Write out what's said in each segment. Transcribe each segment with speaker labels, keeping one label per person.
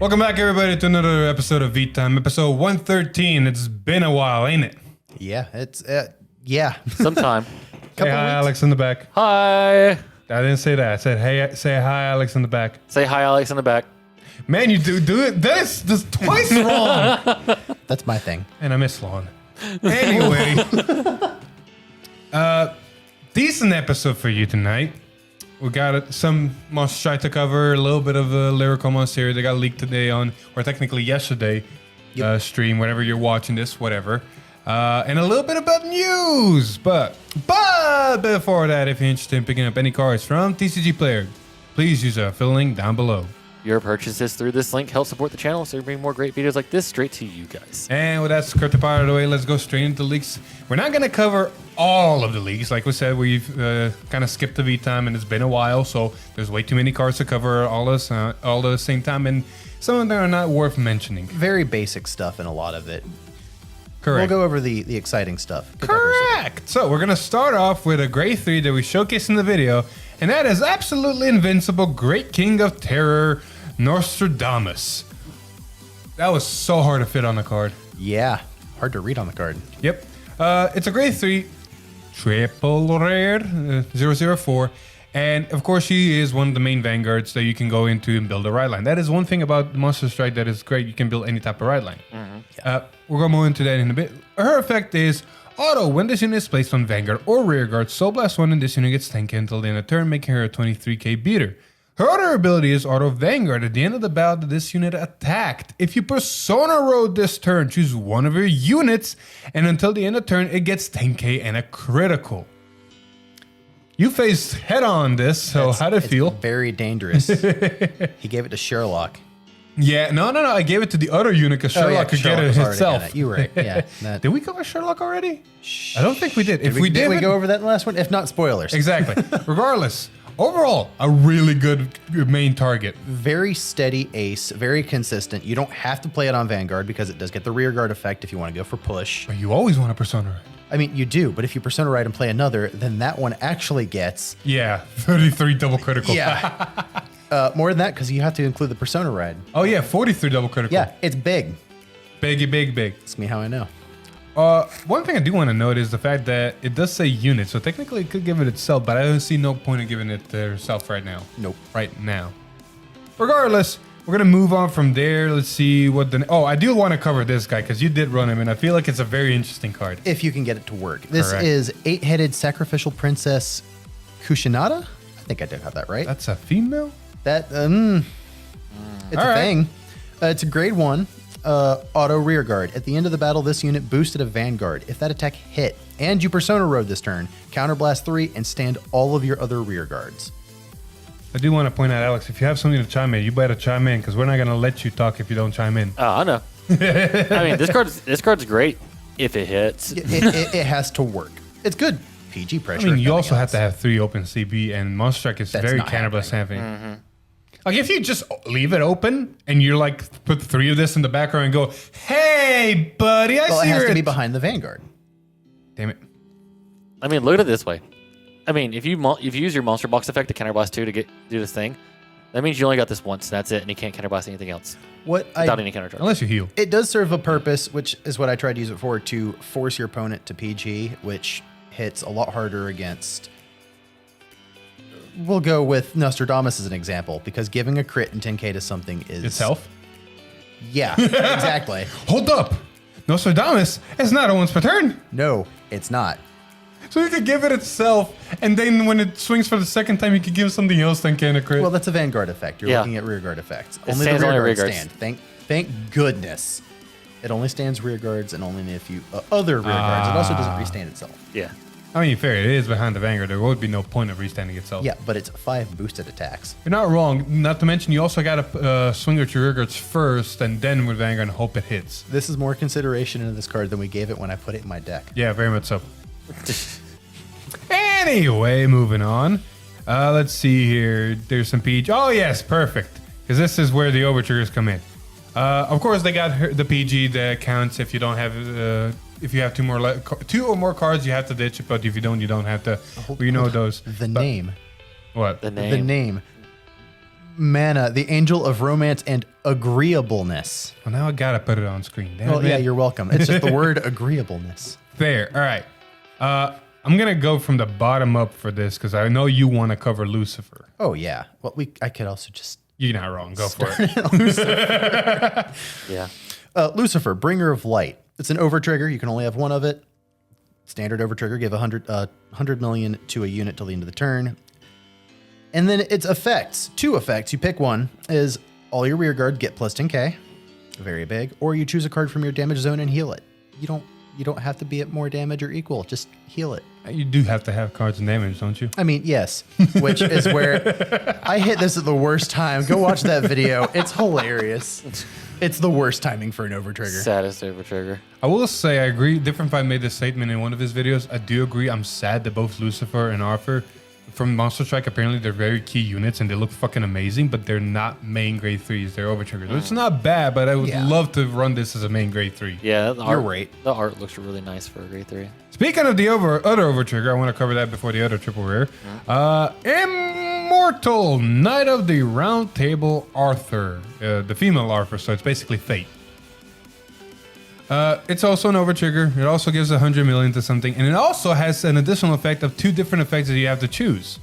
Speaker 1: Welcome back, everybody, to another episode of V-Time, episode 113. It's been a while, ain't it?
Speaker 2: Yeah, it's
Speaker 3: Sometime.
Speaker 1: Say hi, Alex, in the back.
Speaker 3: Hi.
Speaker 1: I didn't say that. I said, hey, say hi, Alex, in the back.
Speaker 3: Say hi, Alex, in the back.
Speaker 1: Man, you do it this twice wrong.
Speaker 2: That's my thing.
Speaker 1: And I miss Lawn. Anyway, decent episode for you tonight. We got some monster strike to cover, a little bit of a Lyrical Monasterio. They got leaked today on, or technically yesterday, stream, whenever you're watching this, whatever. And a little bit about news. But before that, if you're interested in picking up any cards from TCG Player, please use a fill link down below.
Speaker 3: Your purchases through this link help support the channel, so we bring more great videos like this straight to you guys.
Speaker 1: And with that scripted part of the way, let's go straight into the leaks. We're not going to cover all of the leaks. Like we said, we've kind of skipped the V-Time, and it's been a while, so there's way too many cards to cover all the same time, and some of them are not worth mentioning.
Speaker 2: Very basic stuff in a lot of it.
Speaker 1: Correct.
Speaker 2: We'll go over the exciting stuff.
Speaker 1: Correct. So we're going to start off with a grade 3 that we showcased in the video, and that is absolutely Invincible, Great King of Terror, Nostradamus. That was so hard to fit on the card.
Speaker 2: Yeah, hard to read on the card.
Speaker 1: Yep. It's a grade 3, triple rare, 004. And of course, she is one of the main vanguards that you can go into and build a ride line. That is one thing about Monster Strike that is great. You can build any type of ride line. Mm-hmm. We're going to move into that in a bit. Her effect is Otto. When this unit is placed on Vanguard or Rearguard, Soul Blast 1 and this unit gets 10k until the end of turn, making her a 23k beater. Her other ability is Auto Vanguard. At the end of the battle that this unit attacked, if you Persona Road this turn, choose one of your units, and until the end of turn, it gets 10k and a critical. You faced head-on this, so how did it feel?
Speaker 2: Very dangerous. He gave it to Sherlock.
Speaker 1: Yeah, no. I gave it to the other unit because Sherlock could get it himself.
Speaker 2: You're right. Yeah.
Speaker 1: Did we cover Sherlock already? I don't think we did. If we
Speaker 2: did we go over that in the last one? If not, spoilers.
Speaker 1: Exactly. Regardless. Overall, a really good main target.
Speaker 2: Very steady ace, very consistent. You don't have to play it on Vanguard because it does get the rear guard effect if you want to go for push.
Speaker 1: But you always want a Persona Ride.
Speaker 2: I mean, you do, but if you Persona Ride and play another, then that one actually gets...
Speaker 1: Yeah, 33 double critical.
Speaker 2: Yeah. More than that because you have to include the Persona Ride.
Speaker 1: Oh yeah, 43 double critical.
Speaker 2: Yeah, it's big.
Speaker 1: Big.
Speaker 2: Ask me how I know.
Speaker 1: One thing I do want to note is the fact that it does say unit, so technically it could give it itself, but I don't see no point in giving it to herself right now.
Speaker 2: Nope.
Speaker 1: Right now. Regardless, we're going to move on from there. Let's see what the... Oh, I do want to cover this guy because you did run him, and I feel like it's a very interesting card.
Speaker 2: If you can get it to work. This
Speaker 1: Correct.
Speaker 2: is 8-headed sacrificial princess Kushinada. I think I did have that right.
Speaker 1: That's a female?
Speaker 2: That, it's a thing. It's a grade 1. Auto rear guard. At the end of the battle, this unit boosted a Vanguard. If that attack hit and you Persona Road this turn, counterblast 3 and stand all of your other rear guards.
Speaker 1: I do want to point out, Alex, if you have something to chime in, you better chime in because we're not going to let you talk if you don't chime in.
Speaker 3: Oh, I know. I mean, this card's great if it hits.
Speaker 2: It has to work. It's good. PG pressure.
Speaker 1: I mean, you also have to have 3 open CB, and Monster Strike is very counterblast heavy.
Speaker 3: Mm-hmm.
Speaker 1: Like, if you just leave it open and you're like, put 3 of this in the background and go, hey, buddy, I see
Speaker 2: it has
Speaker 1: it.
Speaker 2: to be behind the Vanguard.
Speaker 1: Damn it.
Speaker 3: I mean, look at it this way. I mean, if you use your monster box effect to counterblast 2 to do this thing, that means you only got this once. That's it, and you can't counterblast anything else without any counter charge.
Speaker 1: Unless you heal.
Speaker 2: It does serve a purpose, which is what I tried to use it for, to force your opponent to PG, which hits a lot harder against... We'll go with Nostradamus as an example, because giving a crit and 10k to something is...
Speaker 1: Itself?
Speaker 2: Yeah, exactly.
Speaker 1: Hold up. Nostradamus is not a once per turn.
Speaker 2: No, it's not.
Speaker 1: So you could give it itself, and then when it swings for the second time, you could give something else than can a crit.
Speaker 2: Well, that's a Vanguard effect. You're looking at rear guard effects. Only the rear guards stand. Thank goodness. It only stands rear guards and only if you... other rear guards. It also doesn't restand itself.
Speaker 3: Yeah.
Speaker 1: I mean, fair, it is behind the Vanguard. There would be no point of restanding itself.
Speaker 2: Yeah, but it's 5 boosted attacks.
Speaker 1: You're not wrong. Not to mention, you also got to swing at your rear guards first and then with Vanguard and hope it hits.
Speaker 2: This is more consideration in this card than we gave it when I put it in my deck.
Speaker 1: Yeah, very much so. Anyway, moving on. Let's see here. There's some PG. Oh, yes, perfect. Because this is where the overtriggers come in. Of course, they got the PG that counts if you don't have... if you have 2 or more cards, you have to ditch it. But if you don't, you don't have to. You know those.
Speaker 2: Name.
Speaker 1: What?
Speaker 3: The name.
Speaker 2: The name. mana, the angel of romance and agreeableness.
Speaker 1: Well, now I gotta put it on screen. Damn
Speaker 2: Well,
Speaker 1: it.
Speaker 2: yeah, you're welcome. It's just the word agreeableness.
Speaker 1: Fair. All right. I'm gonna go from the bottom up for this because I know you want to cover Lucifer.
Speaker 2: Oh yeah. Well, I could also just
Speaker 1: You're not wrong. Go for it.
Speaker 3: Yeah.
Speaker 2: Lucifer, bringer of light. It's an overtrigger. You can only have one of it. Standard overtrigger. Give 100 million to a unit till the end of the turn. And then its effects. 2 effects. You pick one. Is all your rear guard get plus 10k. Very big. Or you choose a card from your damage zone and heal it. You don't have to be at more damage or equal. Just heal it.
Speaker 1: You do have to have cards and damage, don't you?
Speaker 2: I mean, yes. Which is where I hit this at the worst time. Go watch that video. It's hilarious. It's the worst timing for an overtrigger.
Speaker 3: Saddest overtrigger.
Speaker 1: I will say I agree. Different Fight made this statement in one of his videos. I do agree. I'm sad that both Lucifer and Arthur from Monster Strike, apparently they're very key units and they look fucking amazing, but they're not main grade 3s. They're overtriggers. It's not bad, but I would love to run this as a main grade 3.
Speaker 3: Yeah,
Speaker 2: You're right.
Speaker 3: The art looks really nice for a grade 3.
Speaker 1: Speaking of the other overtrigger, I want to cover that before the other triple rare. Immortal Knight of the Round Table Arthur, the female Arthur, so it's basically Fate. It's also an overtrigger. It also gives 100 million to something, and it also has an additional effect of 2 different effects that you have to choose.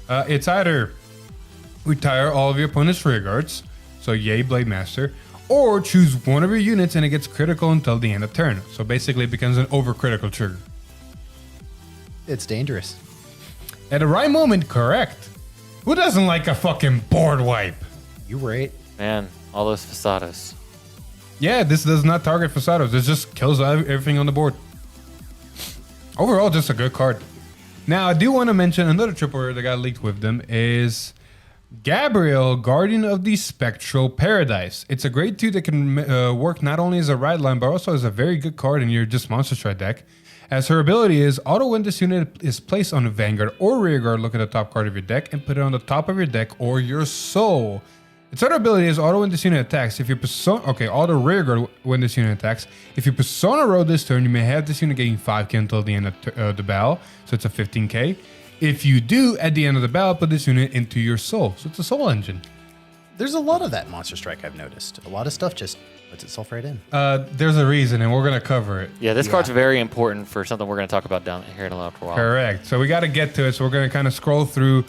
Speaker 1: It's either retire all of your opponent's rear guards, so yay Blade Master, or choose one of your units and it gets critical until the end of turn. So basically it becomes an overcritical trigger.
Speaker 2: It's dangerous.
Speaker 1: At the right moment, correct. Who doesn't like a fucking board wipe?
Speaker 2: You're right.
Speaker 3: Man, all those facados.
Speaker 1: Yeah, this does not target Fasados. This just kills everything on the board. Overall, just a good card. Now, I do want to mention another triple rare that got leaked with them is Gabriel, Guardian of the Spectral Paradise. It's a grade 2 that can work not only as a ride line, but also as a very good card in your just Monster Strike deck. As her ability is, Otto, when this unit is placed on a Vanguard or Rearguard, look at the top card of your deck and put it on the top of your deck or your soul. Its other ability is Auto when this unit attacks. If your persona, Auto Rearguard when this unit attacks. If you persona roll this turn, you may have this unit getting 5k until the end of the battle, so it's a 15k. If you do, at the end of the battle, put this unit into your soul, so it's a soul engine.
Speaker 2: There's a lot of that Monster Strike I've noticed. A lot of stuff just puts itself right in.
Speaker 1: There's a reason, and we're gonna cover it.
Speaker 3: Yeah, this card's very important for something we're going to talk about down here in a little while.
Speaker 1: Correct. So we got to get to it. So we're gonna kind of scroll through,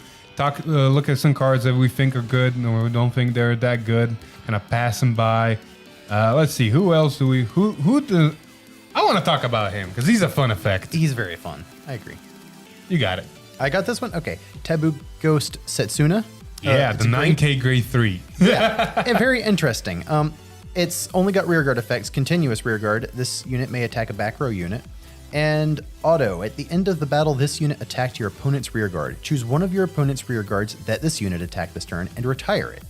Speaker 1: look at some cards that we think are good, and we don't think they're that good, kind of pass them by. Let's see, who else do we? I want to talk about him because he's a fun effect.
Speaker 2: He's very fun. I agree.
Speaker 1: You got it.
Speaker 2: I got this one. Okay, Taboo Ghost Satsuna.
Speaker 1: Yeah,
Speaker 2: it's
Speaker 1: the
Speaker 2: a great-
Speaker 1: 9k grade 3.
Speaker 2: Yeah, very interesting. It's only got rearguard effects, continuous rearguard. This unit may attack a back row unit. And Otto, at the end of the battle, this unit attacked your opponent's rearguard. Choose one of your opponent's rearguards that this unit attacked this turn and retire it.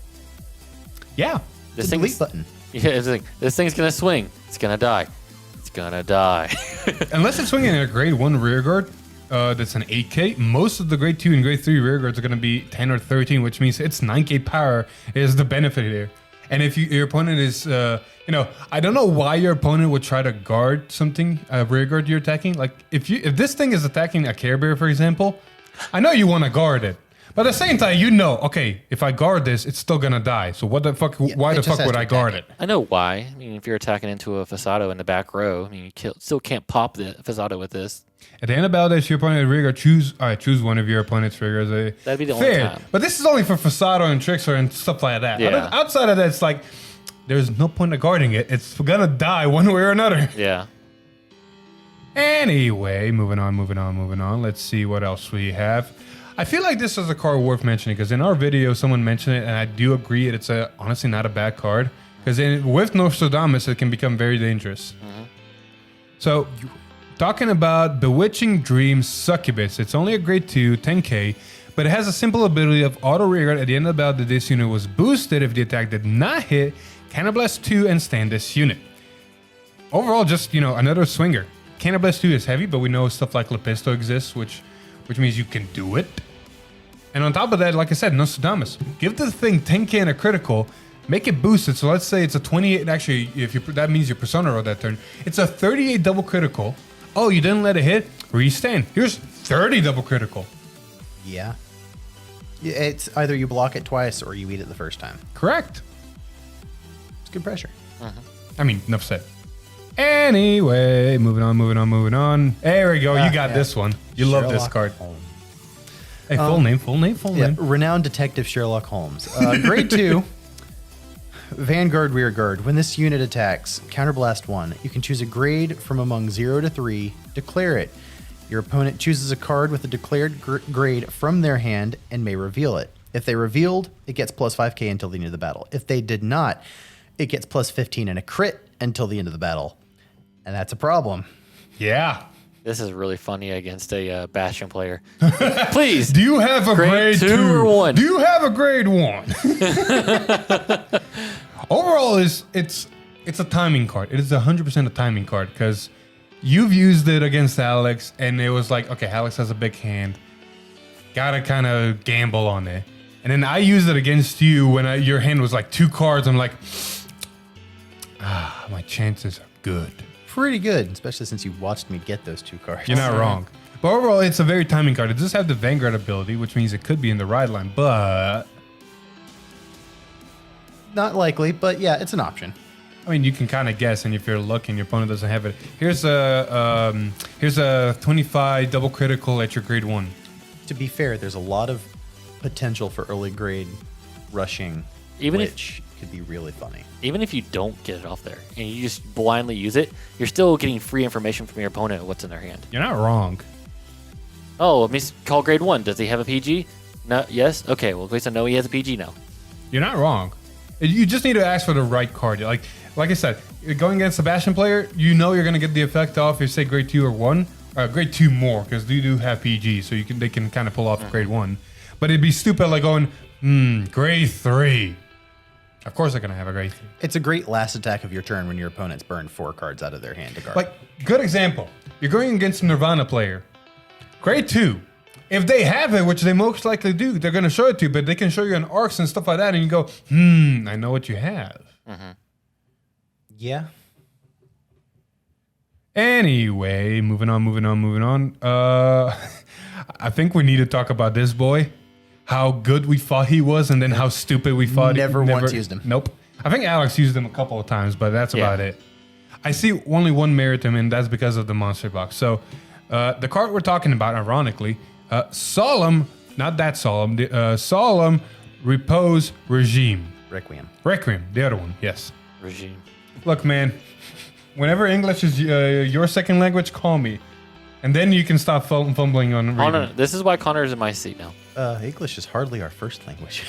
Speaker 1: Yeah.
Speaker 3: This
Speaker 2: The delete
Speaker 3: thing's,
Speaker 2: button.
Speaker 3: yeah, it's like, this thing's going to swing. It's going to die. It's going to die.
Speaker 1: Unless it's swinging a grade 1 rearguard, that's an 8k. Most of the grade 2 and grade 3 rearguards are going to be 10 or 13, which means it's 9k power is the benefit here. And if your opponent is, I don't know why your opponent would try to guard something, rearguard you're attacking. Like if this thing is attacking a Care Bear, for example, I know you want to guard it. But at the same time, okay, if I guard this, it's still gonna die. So what the fuck? Why the fuck would I guard it?
Speaker 3: I know why. I mean, if you're attacking into a Fasado in the back row, I mean, you still can't pop the Fasado with this.
Speaker 1: At the end of battle, if your opponent rearguard, choose one of your opponent's rearguards.
Speaker 3: That'd be the only time.
Speaker 1: But this is only for Fasado and Trickster and stuff like that.
Speaker 3: Yeah.
Speaker 1: Outside of that, it's like there's no point of guarding it. It's gonna die one way or another.
Speaker 3: Yeah.
Speaker 1: Anyway, moving on. Let's see what else we have. I feel like this is a card worth mentioning because in our video, someone mentioned it, and I do agree it's honestly not a bad card because with Nostradamus, it can become very dangerous. Mm-hmm. So, talking about Bewitching Dream Succubus, it's only a grade 2, 10k, but it has a simple ability of auto rearguard at the end of the battle that this unit was boosted if the attack did not hit, Counterblast 2 and stand this unit. Overall, just, another swinger. Counterblast 2 is heavy, but we know stuff like Lepisto exists, which means you can do it. And on top of that, like I said, Nostradamus. Give the thing 10k and a critical, make it boosted. So let's say it's a 28, actually, that means your Persona roll that turn. It's a 38 double critical. Oh, you didn't let it hit? Restand. Here's 30 double critical.
Speaker 2: Yeah. It's either you block it twice or you eat it the first time.
Speaker 1: Correct.
Speaker 2: It's good pressure.
Speaker 1: I mean, enough said. Anyway, moving on. There we go. You got this one. You love this
Speaker 2: Sherlock
Speaker 1: card.
Speaker 2: Holmes.
Speaker 1: Hey, full name.
Speaker 2: Renowned Detective Sherlock Holmes. Grade 2, Vanguard Rearguard. When this unit attacks, counterblast 1. You can choose a grade from among 0 to 3. Declare it. Your opponent chooses a card with a declared grade from their hand and may reveal it. If they revealed, it gets plus 5k until the end of the battle. If they did not, it gets plus 15 and a crit until the end of the battle. And that's a problem.
Speaker 1: Yeah.
Speaker 3: This is really funny against a Bastion player. Please.
Speaker 1: Do you have a grade 2
Speaker 3: or 1?
Speaker 1: Do you have a grade 1? Overall, it's a timing card. It is 100% a timing card because you've used it against Alex, and it was like, okay, Alex has a big hand. Gotta kind of gamble on it. And then I used it against you when your hand was like 2 cards. I'm like, my chances are good.
Speaker 2: Pretty good, especially since you watched me get those 2 cards.
Speaker 1: You're not wrong. But overall, it's a very timing card. It does have the Vanguard ability, which means it could be in the ride line, but...
Speaker 2: Not likely, but yeah, it's an option.
Speaker 1: I mean, you can kind of guess, and if you're lucky, your opponent doesn't have it. Here's a 25 double critical at your grade 1.
Speaker 2: To be fair, there's a lot of potential for early grade rushing, which could be really funny.
Speaker 3: Even if you don't get it off there and you just blindly use it, you're still getting free information from your opponent of what's in their hand.
Speaker 1: You're not wrong.
Speaker 3: Oh, let me call grade 1. Does he have a PG? No. Yes? Okay, well, at least I know he has a PG now.
Speaker 1: You're not wrong. You just need to ask for the right card. Like I said, you're going against a Bastion player, you know you're going to get the effect off if say grade 2 or 1. Grade 2 more, because they do have PG, so they can kind of pull off grade 1. But it'd be stupid like going, grade 3. Of course they're going to have a grade 3.
Speaker 2: It's a great last attack of your turn when your opponent's burned 4 cards out of their hand to guard.
Speaker 1: Like, good example. You're going against a Nirvana player. Grade 2. If they have it, which they most likely do, they're going to show it to you, but they can show you on arcs and stuff like that, and you go, I know what you have.
Speaker 2: Yeah.
Speaker 1: Anyway, moving on. I think we need to talk about this boy. How good we thought he was, and then how stupid we thought.
Speaker 2: Never once used him.
Speaker 1: Nope. I think Alex used him a couple of times, but that's about it. I see only one merit in him, and that's because of the monster box. So, the card we're talking about, ironically, Solemn, not that solemn, Solemn Repose Regime.
Speaker 2: Requiem,
Speaker 1: the other one, yes.
Speaker 3: Regime.
Speaker 1: Look, man, whenever English is your second language, call me. And then you can stop fumbling on reading.
Speaker 3: Oh, no. This is why Connor's in my seat now.
Speaker 2: English is hardly our first language.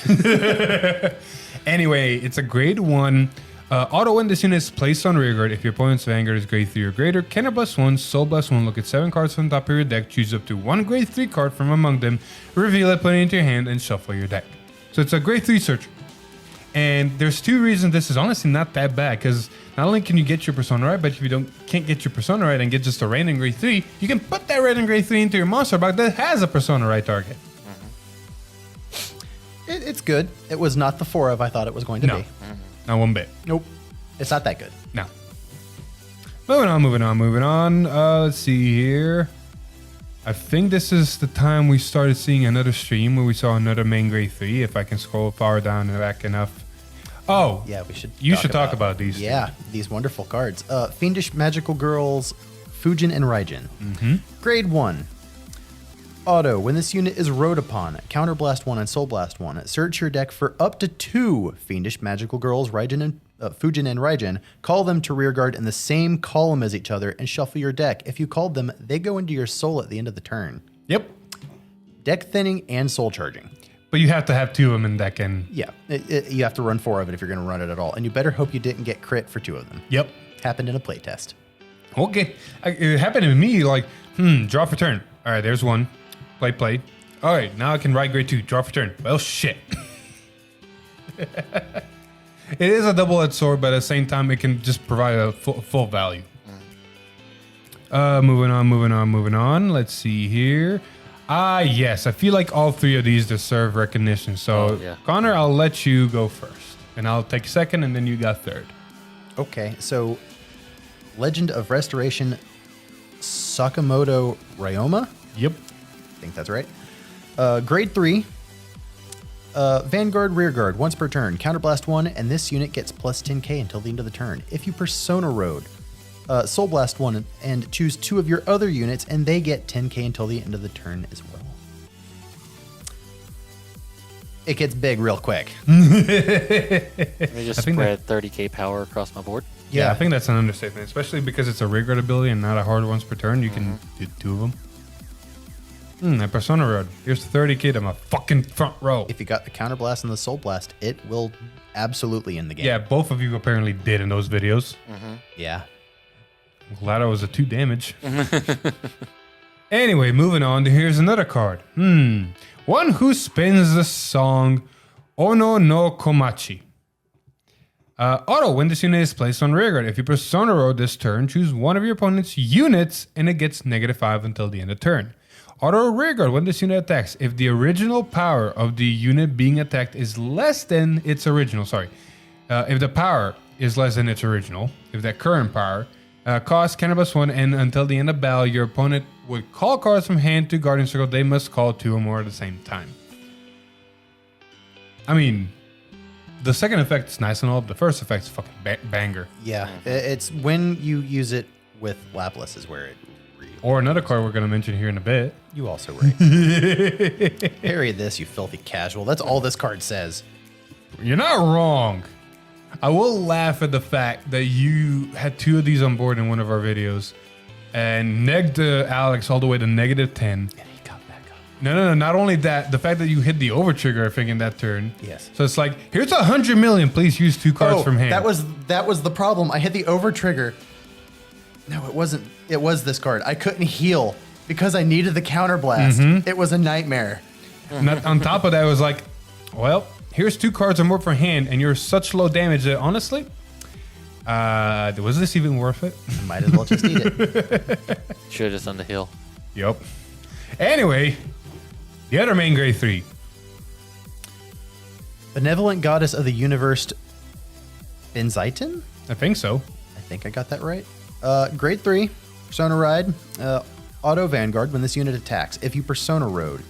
Speaker 1: Anyway, it's a grade 1. Auto when this unit is placed on rearguard, if your opponent's Vanguard is grade 3 or greater, counterblast 1, soul blast 1, look at 7 cards from the top of your deck, choose up to 1 grade 3 card from among them, reveal it, put it into your hand, and shuffle your deck. So it's a grade 3 search. And there's 2 reasons this is honestly not that bad, because not only can you get your persona right, but if you can't get your persona right and get just a random grade 3, you can put that random grade 3 into your monster box that has a persona right target.
Speaker 2: It's good. It was not the 4 of I thought it was going to be.
Speaker 1: Not one bit.
Speaker 2: Nope. It's not that good.
Speaker 1: No. Moving on. Let's see here. I think this is the time we started seeing another stream where we saw another main grade 3, if I can scroll far down and back enough. Oh.
Speaker 2: Yeah, we should.
Speaker 1: You should talk about these.
Speaker 2: Yeah, these wonderful cards. Fiendish Magical Girls, Fujin and Raijin. Grade 1. Otto, when this unit is rode upon, Counterblast 1 and Soul Blast 1, search your deck for up to 2 Fiendish Magical Girls, Fujin and Raijin, call them to rearguard in the same column as each other, and shuffle your deck. If you called them, they go into your soul at the end of the turn.
Speaker 1: Yep.
Speaker 2: Deck thinning and soul charging.
Speaker 1: But you have to have 2 of them in deck and...
Speaker 2: Yeah, you have to run 4 of it if you're going to run it at all. And you better hope you didn't get crit for 2 of them.
Speaker 1: Yep.
Speaker 2: Happened in a playtest.
Speaker 1: Okay. It happened to me, like, draw for turn. All right, there's 1. Play. All right, now I can ride grade 2. Draw for turn. Well, shit. It is a double-edged sword, but at the same time, it can just provide a full value. Moving on. Let's see here. Yes. I feel like all 3 of these deserve recognition. So, Connor, I'll let you go first. And I'll take second, and then you got third.
Speaker 2: Okay, so Legend of Restoration Sakamoto Ryoma?
Speaker 1: Yep.
Speaker 2: I think that's right. Grade 3. Vanguard Rearguard, once per turn. Counterblast 1, and this unit gets plus 10k until the end of the turn. If you Persona Road, Soul Blast 1, and choose 2 of your other units, and they get 10k until the end of the turn as well. It gets big real quick.
Speaker 3: Let me just spread 30k power across my board.
Speaker 1: Yeah, I think that's an understatement, especially because it's a rearguard ability and not a hard once per turn. You can do 2 of them. That Persona Road. Here's 30k to my fucking front row.
Speaker 2: If you got the Counterblast and the Soul Blast, it will absolutely end the game.
Speaker 1: Yeah, both of you apparently did in those videos.
Speaker 2: Yeah.
Speaker 1: I'm glad I was a 2 damage. Anyway, moving on to here's another card. One who spins the song Ono no Komachi. Otto, when this unit is placed on rearguard, if you Persona Road this turn, choose one of your opponent's units and it gets -5 until the end of turn. Auto rearguard, when this unit attacks, if the original power of the unit being attacked is less than its original, if the power is less than its original, if that current power, cost Cannabis 1, and until the end of battle, your opponent would call cards from hand to Guardian Circle. They must call 2 or more at the same time. I mean, the second effect is nice and all, but the first effect is fucking banger.
Speaker 2: Yeah, it's when you use it with Lapis is where it really...
Speaker 1: Or another card we're going to mention here in a bit.
Speaker 2: You also right. Parry this, you filthy casual. That's all this card says.
Speaker 1: You're not wrong. I will laugh at the fact that you had 2 of these on board in one of our videos and negged Alex all the way to -10.
Speaker 2: And he got back up.
Speaker 1: No. Not only that, the fact that you hit the over trigger, I think, in that turn.
Speaker 2: Yes.
Speaker 1: So it's like, here's 100 million. Please use 2 cards from hand.
Speaker 2: That was the problem. I hit the over trigger. No, it wasn't. It was this card. I couldn't heal because I needed the counterblast. It was a nightmare.
Speaker 1: On top of that, it was like, well, here's 2 cards or more per hand, and you're such low damage that honestly, was this even worth it?
Speaker 2: Might as well just eat it.
Speaker 3: Should have just done the heal.
Speaker 1: Yep. Anyway, the other main grade 3.
Speaker 2: Benevolent Goddess of the Universe, Benziton?
Speaker 1: I think so.
Speaker 2: I think I got that right. Grade 3, Persona Ride, Auto Vanguard. When this unit attacks, if you Persona Road,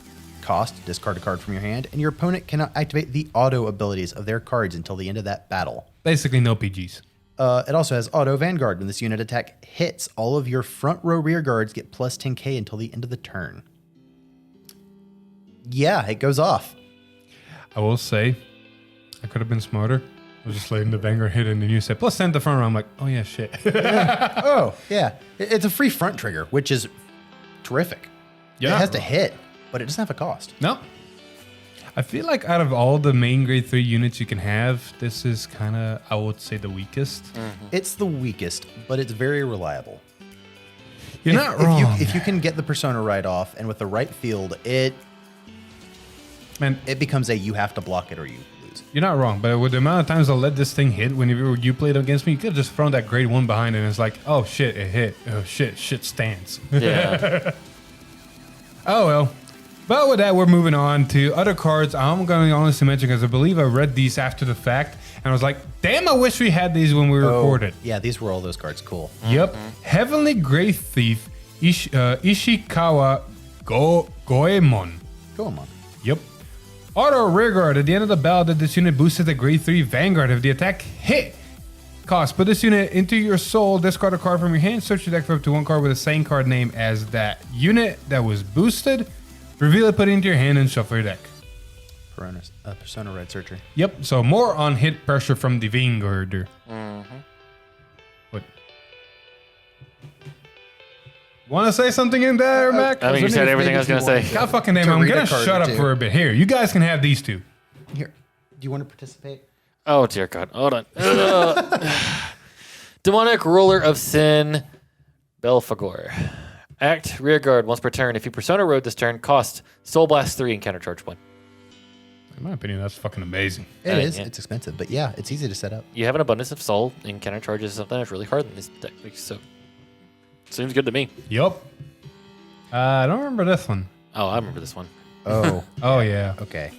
Speaker 2: cost, discard a card from your hand, and your opponent cannot activate the auto abilities of their cards until the end of that battle.
Speaker 1: Basically, no PGs.
Speaker 2: It also has Auto Vanguard. When this unit attack hits, all of your front row rear guards get plus 10k until the end of the turn. Yeah, it goes off.
Speaker 1: I will say, I could have been smarter. I was just letting the Vanguard hit, and then you said plus 10 the front row. I'm like, oh yeah, shit.
Speaker 2: Oh, yeah. It's a free front trigger, which is terrific.
Speaker 1: Yeah.
Speaker 2: It has to hit, but it doesn't have a cost.
Speaker 1: No. I feel like out of all the main grade 3 units you can have, this is kind of, I would say, the weakest.
Speaker 2: It's the weakest, but it's very reliable.
Speaker 1: You're not wrong.
Speaker 2: If you can get the Persona right off, and with the right field, it becomes you have to block it or you lose.
Speaker 1: You're not wrong, but with the amount of times I'll let this thing hit whenever you played against me, you could have just thrown that grade 1 behind it, and it's like, oh shit, it hit. Oh shit stands.
Speaker 3: Yeah.
Speaker 1: Oh well. But with that, we're moving on to other cards. I'm going to honestly mention because I believe I read these after the fact, and I was like, damn, I wish we had these when we recorded.
Speaker 2: Yeah, these were all those cards. Cool.
Speaker 1: Yep. Heavenly Grave Thief, Ishikawa Goemon.
Speaker 2: Goemon.
Speaker 1: Yep. Auto rearguard. At the end of the battle, that this unit boosted the grade 3 Vanguard. If the attack hit, cost, put this unit into your soul, discard a card from your hand, search your deck for up to 1 card with the same card name as that unit that was boosted. Reveal it, put it into your hand, and shuffle your deck.
Speaker 2: Persona Red Searcher.
Speaker 1: Yep, so more on hit pressure from the Vanguard. What? Want to say something in there, Mac?
Speaker 3: I think you said everything I was going to say.
Speaker 1: God fucking name, I'm going to shut up for a bit. Here, you guys can have these 2.
Speaker 2: Here, do you want to participate?
Speaker 3: Oh, dear God. Hold on. Demonic Ruler of Sin, Belphegor. Act rearguard once per turn. If you Persona Road this turn, cost Soul Blast 3 and countercharge 1.
Speaker 1: In my opinion, that's fucking amazing.
Speaker 2: It is. Yeah. It's expensive, but yeah, it's easy to set up.
Speaker 3: You have an abundance of soul, and countercharge is something that's really hard in this deck. So, seems good to me.
Speaker 1: Yup. I don't remember this one.
Speaker 3: Oh, I remember this one.
Speaker 2: Oh.
Speaker 1: Oh, yeah.
Speaker 2: Okay.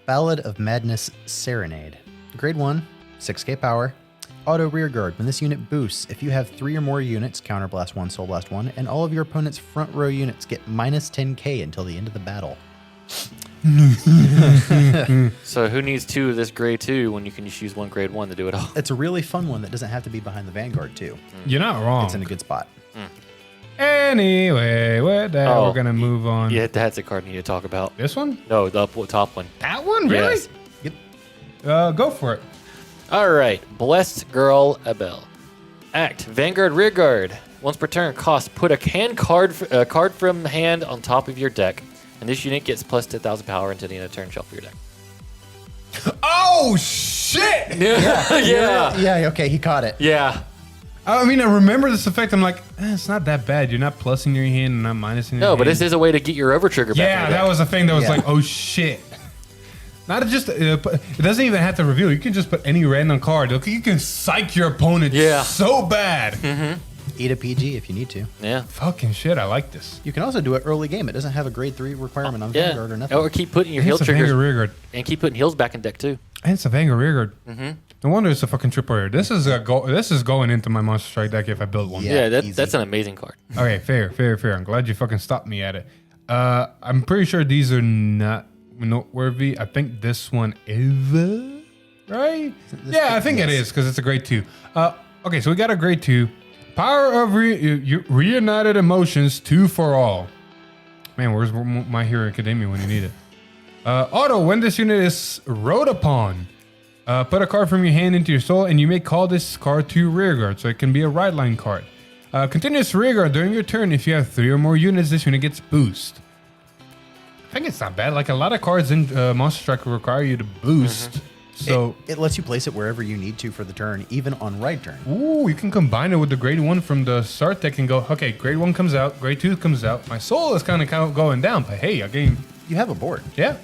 Speaker 2: Ballad of Madness Serenade. Grade 1, 6k power. Auto rearguard. When this unit boosts, if you have 3 or more units, Counterblast 1, Soul Blast 1, and all of your opponent's front row units get minus 10k until the end of the battle.
Speaker 3: So who needs 2 of this grade 2 when you can just use 1 grade 1 to do it all?
Speaker 2: It's a really fun one that doesn't have to be behind the Vanguard, too.
Speaker 1: You're not wrong.
Speaker 2: It's in a good spot.
Speaker 1: Anyway, with that,
Speaker 3: Oh,
Speaker 1: we're going to move on.
Speaker 3: Yeah, that's a card you need to talk about.
Speaker 1: This one?
Speaker 3: No, the top one.
Speaker 1: That one? Really?
Speaker 3: Yes.
Speaker 2: Yep.
Speaker 1: Go for it.
Speaker 3: All right, Blessed Girl Abel. Act Vanguard Rearguard. Once per turn, cost put a card from hand on top of your deck, and this unit gets plus 10,000 power until the end of turn shuffle your deck.
Speaker 1: Oh, shit!
Speaker 3: Yeah.
Speaker 2: Okay, he caught it.
Speaker 3: Yeah.
Speaker 1: I mean, I remember this effect. I'm like, it's not that bad. You're not plussing your hand and not minusing your
Speaker 3: No,
Speaker 1: hand.
Speaker 3: but this is a way to get your over trigger back.
Speaker 1: Yeah, that was a thing that was
Speaker 2: Yeah.
Speaker 1: like, oh, shit. Not just, it doesn't even have to reveal. You can just put any random card. Okay, you can psych your opponent so bad.
Speaker 2: Eat a PG if you need to.
Speaker 3: Yeah.
Speaker 1: Fucking shit, I like this.
Speaker 2: You can also do it early game. It doesn't have a grade 3 requirement on Vanguard or nothing.
Speaker 3: Or keep putting your
Speaker 1: And
Speaker 3: heal
Speaker 1: it's a
Speaker 3: triggers
Speaker 1: Vanguard Rearguard.
Speaker 3: and keep putting heals back in deck too.
Speaker 1: And it's a Vanguard Rearguard. No wonder it's a fucking triple rare. This is going into my Monster Strike deck if I build one.
Speaker 2: Yeah.
Speaker 3: Yeah,
Speaker 2: easy.
Speaker 3: that's an amazing card.
Speaker 1: Okay, fair. I'm glad you fucking stopped me at it. I'm pretty sure these are not noteworthy. I think this one is, right? Yeah, I think it is because it's a grade 2. Okay, so we got a grade 2. Power of Reunited Emotions, 2 for all. Man, where's My Hero Academia when you need it? Otto, when this unit is rode upon, put a card from your hand into your soul, and you may call this card to rearguard, so it can be a right line card. Continuous rearguard during your turn. If you have 3 or more units, this unit gets boost. I think it's not bad. Like a lot of cards in Monster Strike require you to boost. So
Speaker 2: it lets you place it wherever you need to for the turn, even on right turn.
Speaker 1: ooh, you can combine it with the grade 1 from the start deck and go, okay, grade 1 comes out, grade 2 comes out. My soul is kind of going down, but hey, again,
Speaker 2: You have a board
Speaker 1: yeah.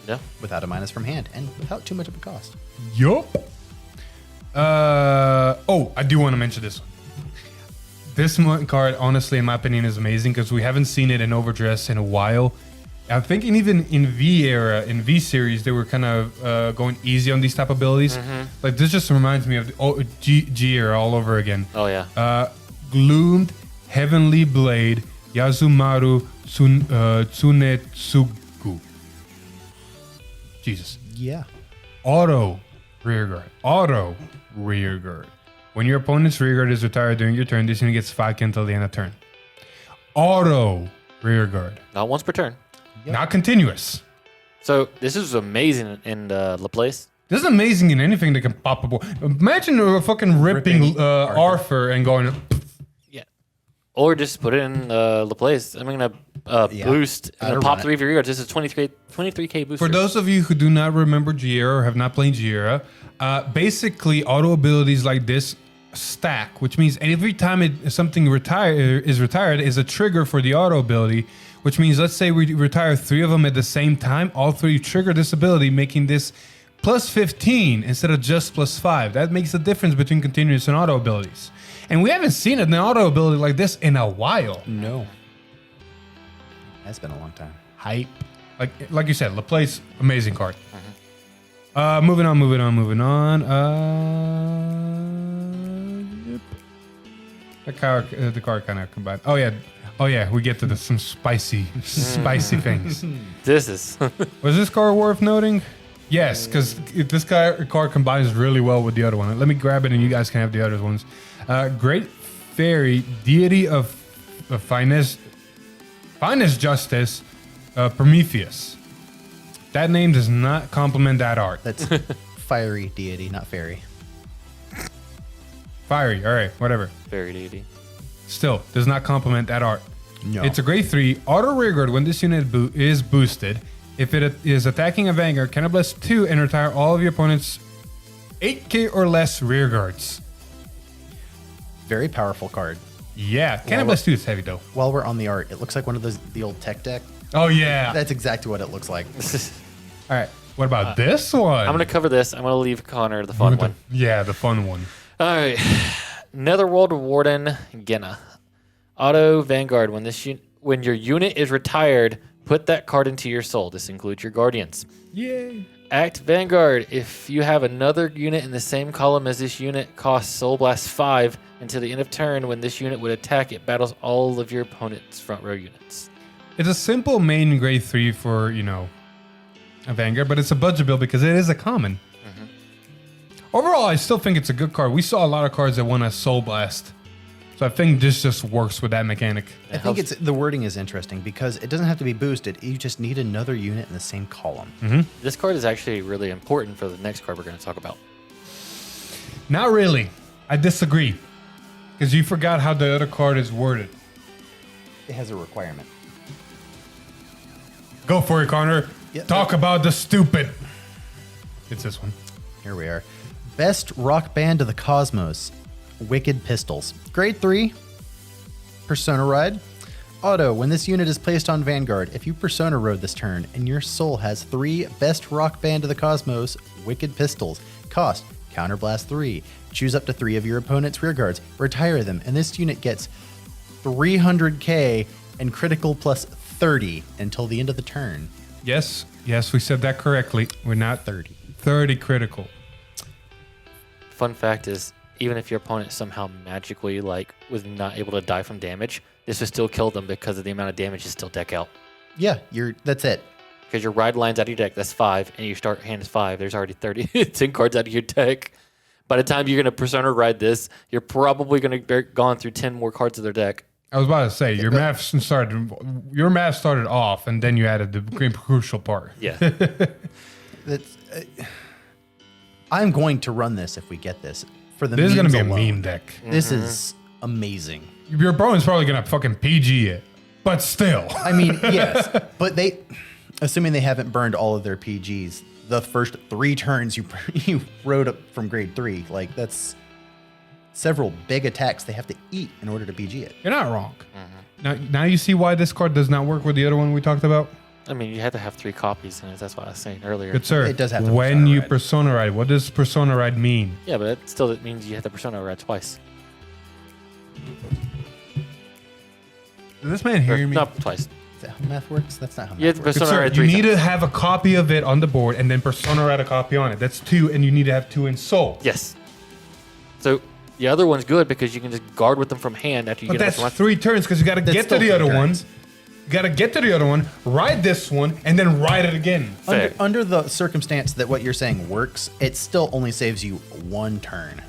Speaker 3: Yeah.
Speaker 2: without a minus from hand and without too much of a cost.
Speaker 1: Yup. I do want to mention this one. This card, honestly, in my opinion, is amazing because we haven't seen it in Overdress in a while. I'm thinking even in V era, in V series, they were kind of going easy on these type of abilities. Like this just reminds me of the G era all over again.
Speaker 3: Oh yeah.
Speaker 1: Gloomed Heavenly Blade Yazumaru Tsunetsugu. Jesus.
Speaker 2: Yeah.
Speaker 1: Auto rearguard. When your opponent's rearguard is retired during your turn, this unit gets 5 until the end of turn. Auto rearguard.
Speaker 3: Not once per turn.
Speaker 2: Yep.
Speaker 1: Not continuous.
Speaker 3: So this is amazing in Laplace.
Speaker 1: This is amazing in anything that can pop up. Imagine a fucking ripping Arthur and going,
Speaker 3: Yeah. Or just put it in Laplace. I'm gonna boost and
Speaker 2: I'd
Speaker 3: pop
Speaker 2: run it.
Speaker 3: 3 of your rearguards. This is 23k booster.
Speaker 1: For those of you who do not remember Giera or have not played Giera, basically auto abilities like this stack, which means every time something is retired is a trigger for the auto ability, which means let's say we retire 3 of them at the same time, all 3 trigger this ability, making this plus 15 instead of just plus 5. That makes the difference between continuous and auto abilities. And we haven't seen an auto ability like this in a while.
Speaker 2: No. That's been a long time.
Speaker 1: Hype. Like you said, Laplace, amazing card. Moving on. Yep. The card kind of combined. Oh yeah, we get to some spicy things.
Speaker 3: This is
Speaker 1: Was this card worth noting? Yes, because this card combines really well with the other one. Let me grab it and you guys can have the other ones. Great Fairy, Deity of Finest Justice, Prometheus. That name does not complement that art.
Speaker 2: That's fiery deity, not fairy.
Speaker 1: Fiery, all right, whatever.
Speaker 3: very deity.
Speaker 1: Still, does not complement that art.
Speaker 2: No.
Speaker 1: It's a grade 3. Auto rearguard when this unit is boosted. If it is attacking a Vanguard, can bless 2 and retire all of your opponent's 8k or less rearguards.
Speaker 2: Very powerful card.
Speaker 1: Yeah, can bless 2 is heavy though.
Speaker 2: While we're on the art, it looks like one of the old tech deck.
Speaker 1: Oh yeah.
Speaker 2: That's exactly what it looks like.
Speaker 1: All right. What about this one?
Speaker 3: I'm gonna cover this. I'm gonna leave Connor the fun one.
Speaker 1: Yeah, the fun one.
Speaker 3: All right. Netherworld Warden Genna. Auto Vanguard. When your unit is retired, put that card into your soul. This includes your guardians.
Speaker 1: Yay.
Speaker 3: Act Vanguard. If you have another unit in the same column as this unit, costs Soul Blast 5 until the end of turn. When this unit would attack, it battles all of your opponent's front row units.
Speaker 1: It's a simple main grade 3 for, a Vanguard, but it's a budget build because it is a common. Overall, I still think it's a good card. We saw a lot of cards that won a Soul Blast. So I think this just works with that mechanic.
Speaker 2: I think the wording is interesting because it doesn't have to be boosted. You just need another unit in the same column.
Speaker 3: This card is actually really important for the next card we're going to talk about.
Speaker 1: Not really. I disagree. Because you forgot how the other card is worded.
Speaker 2: It has a requirement.
Speaker 1: Go for it, Connor.
Speaker 2: Yeah.
Speaker 1: Talk about the stupid. It's this one.
Speaker 2: Here we are. Best rock band of the cosmos. Wicked Pistols. Grade 3. Persona Ride. Otto, when this unit is placed on Vanguard, if you Persona Road this turn and your soul has 3 Best Rock Band of the Cosmos Wicked Pistols, cost Counterblast 3. Choose up to 3 of your opponent's rear guards, retire them, and this unit gets 300k and critical plus 30 until the end of the turn.
Speaker 1: Yes, we said that correctly. We're not 30 critical.
Speaker 3: Fun fact is, even if your opponent somehow magically was not able to die from damage, this would still kill them because of the amount of damage you still deck out.
Speaker 2: Yeah, that's it.
Speaker 3: Because your ride lines out of your deck, that's 5, and your start hand is 5. There's already 10 cards out of your deck. By the time you're going to Persona Ride this, you're probably going to be gone through 10 more cards of their deck.
Speaker 1: I was about to say, your math started off, and then you added the crucial part.
Speaker 3: Yeah.
Speaker 2: I'm going to run this if we get this. For the
Speaker 1: This is going to be a
Speaker 2: alone.
Speaker 1: meme deck.
Speaker 2: This is amazing.
Speaker 1: Your opponent's probably going to fucking PG it. But still.
Speaker 2: I mean, yes, but assuming they haven't burned all of their PGs, the first 3 turns you rode up from grade 3, that's several big attacks they have to eat in order to PG it.
Speaker 1: You're not wrong. Now you see why this card does not work with the other one we talked about?
Speaker 3: I mean, you have to have 3 copies, and that's what I was saying earlier.
Speaker 1: Good sir.
Speaker 2: It does have to
Speaker 1: when
Speaker 2: Persona
Speaker 1: you
Speaker 2: Ride.
Speaker 1: Persona Ride, what does Persona Ride mean?
Speaker 3: Yeah, but that means you have the Persona Ride twice.
Speaker 1: Is this man
Speaker 3: Or,
Speaker 1: hearing me?
Speaker 3: not twice.
Speaker 2: Is that how math works? That's not how
Speaker 3: You have
Speaker 2: math
Speaker 3: to
Speaker 2: works.
Speaker 1: Good
Speaker 3: Persona
Speaker 1: sir,
Speaker 3: Ride
Speaker 1: you
Speaker 3: 3
Speaker 1: need to
Speaker 3: times.
Speaker 1: have a copy of it on the board and then Persona Ride a copy on it. That's 2, and you need to have 2 in Soul.
Speaker 3: Yes. So the other one's good because you can just guard with them from hand after you
Speaker 1: But
Speaker 3: get
Speaker 1: that's
Speaker 3: them from
Speaker 1: 3 turns because you got to
Speaker 2: That's
Speaker 1: get to
Speaker 2: still
Speaker 1: the
Speaker 2: 3
Speaker 1: other one.
Speaker 2: turns.
Speaker 1: You got to get to the other one, ride this one, and then ride it again.
Speaker 3: Fair.
Speaker 2: Under the circumstance that what you're saying works, it still only saves you 1 turn.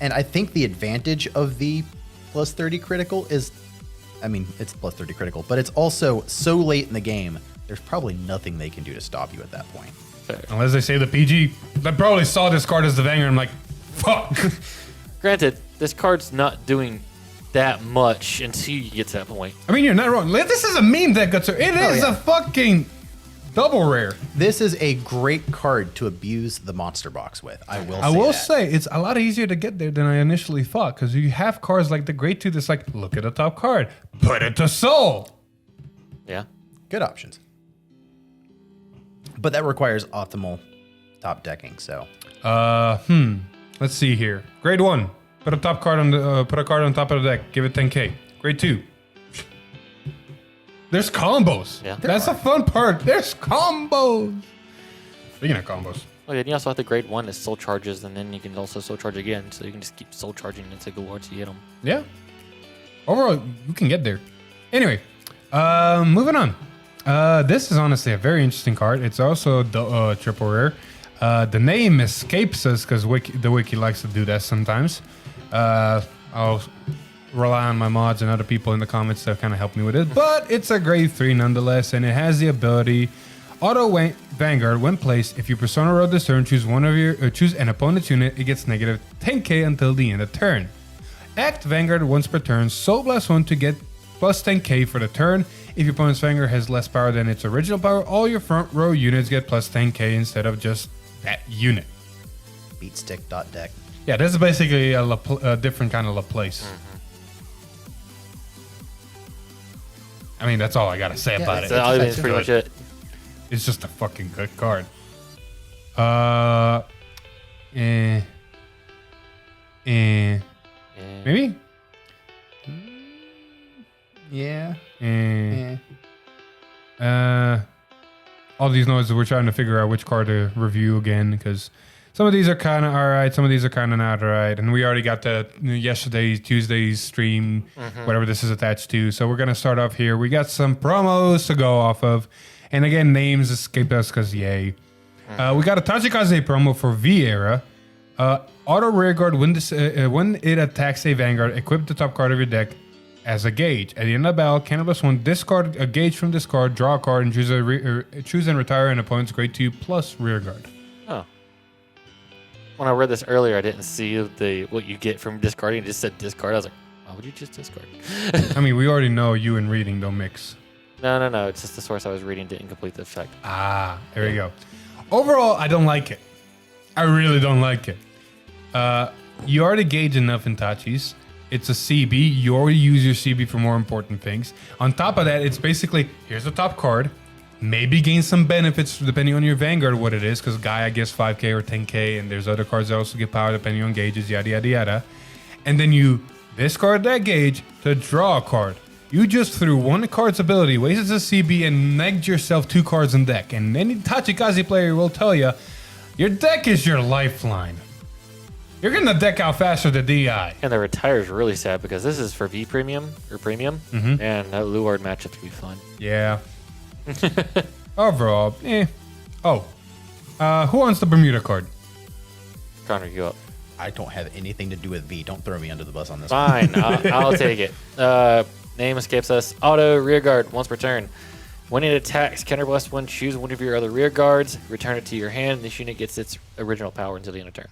Speaker 2: And I think the advantage of the plus 30 critical is, it's plus 30 critical, but it's also so late in the game, there's probably nothing they can do to stop you at that point.
Speaker 3: Fair.
Speaker 1: Unless they say the PG. I probably saw this card as the Vanguard. I'm like, fuck.
Speaker 3: Granted, this card's not doing that much until you get to that point.
Speaker 1: I mean, you're not wrong. This is a meme deck, good sir. It is
Speaker 2: yeah.
Speaker 1: a fucking double rare.
Speaker 2: This is a great card to abuse the monster box with. I will
Speaker 1: say it's a lot easier to get there than I initially thought because you have cards like the Grade 2 that's like, look at the top card, put it to Soul.
Speaker 3: Yeah.
Speaker 2: Good options. But that requires optimal top decking, so.
Speaker 1: Let's see here. Grade 1, put a card on top of the deck, give it 10k. Grade 2. There's combos.
Speaker 3: Yeah.
Speaker 1: That's the fun part. There's combos. Speaking of combos.
Speaker 3: Oh yeah, and you also have the grade 1 that soul charges, and then you can also soul charge again, so you can just keep soul charging until you get them.
Speaker 1: Yeah. Overall, you can get there. Anyway, moving on. This is honestly a very interesting card. It's also triple rare. The name escapes us because the wiki likes to do that sometimes. I'll rely on my mods and other people in the comments to kind of help me with it. But it's a grade 3 nonetheless, and it has the ability Auto Vanguard when placed. If you Persona Road this turn, choose an opponent's unit. It gets negative 10k until the end of turn. Act Vanguard once per turn. Soul Blast 1 to get plus 10k for the turn. If your opponent's Vanguard has less power than its original power, all your front row units get plus 10k instead of just that unit.
Speaker 2: Beatstick.deck.
Speaker 1: Yeah, this is basically a different kind of Laplace. I mean, that's all I gotta say about it.
Speaker 3: So that's pretty much it.
Speaker 1: It's just a fucking good card. Maybe?
Speaker 2: Yeah.
Speaker 1: All these noises, we're trying to figure out which card to review again because some of these are kind of alright, some of these are kind of not alright, and we already got the Tuesday's stream, whatever this is attached to. So we're gonna start off here. We got some promos to go off of, And again, names escape us because yay. We got a Tachikaze promo for V era. Auto rearguard when it attacks a Vanguard, equip the top card of your deck as a gauge. At the end of the battle, +1, discard a gauge from this card, draw a card, and choose and retire an opponent's grade 2 plus rearguard.
Speaker 3: Oh. When I read this earlier, I didn't see what you get from discarding. It just said discard. I was like, why would you just discard?
Speaker 1: I mean, we already know you and reading don't mix.
Speaker 3: No. It's just the source I was reading didn't complete the effect.
Speaker 1: There we go. Overall, I don't like it. I really don't like it. You already gauge enough in Tachis. It's a CB. You already use your CB for more important things. On top of that, it's basically, here's the top card. Maybe gain some benefits depending on your Vanguard, what it is, because Gaia gets 5k or 10k, and there's other cards that also get power depending on gauges, yada, yada, yada. And then you discard that gauge to draw a card. You just threw one card's ability, wasted a CB, and negged yourself 2 cards in deck. And any Tachikaze player will tell you, your deck is your lifeline. You're getting the deck out faster than DI.
Speaker 3: And the retire is really sad because this is for V premium or premium, and that Luard matchup to be fun.
Speaker 1: Yeah. Overall, Oh. Who wants the Bermuda card?
Speaker 3: Connor, you up.
Speaker 2: I don't have anything to do with V. Don't throw me under the bus on this
Speaker 3: Fine, I'll take it. Name escapes us. Auto rearguard once per turn. When it attacks, +1, choose one of your other rear guards, return it to your hand. This unit gets its original power until the end of turn.